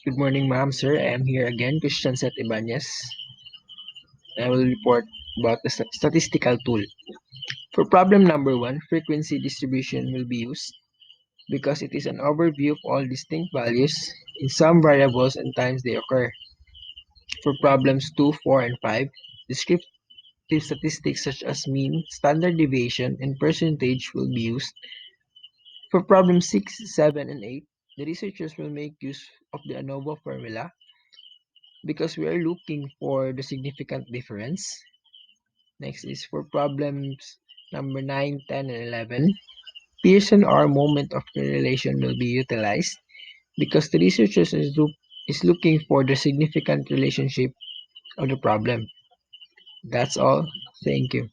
Good morning, ma'am, sir. I am here again, Christian Seth Ibanez. I will report about the statistical tool. For problem number one, frequency distribution will be used because it is an overview of all distinct values in some variables and times they occur. For problems 2, 4, and 5, descriptive statistics such as mean, standard deviation, and percentage will be used. For problems 6, 7, and 8, the researchers will make use of the ANOVA formula because we are looking for the significant difference. Next is for problems number 9, 10, and 11. Pearson or moment of correlation will be utilized because the researchers is looking for the significant relationship of the problem. That's all. Thank you.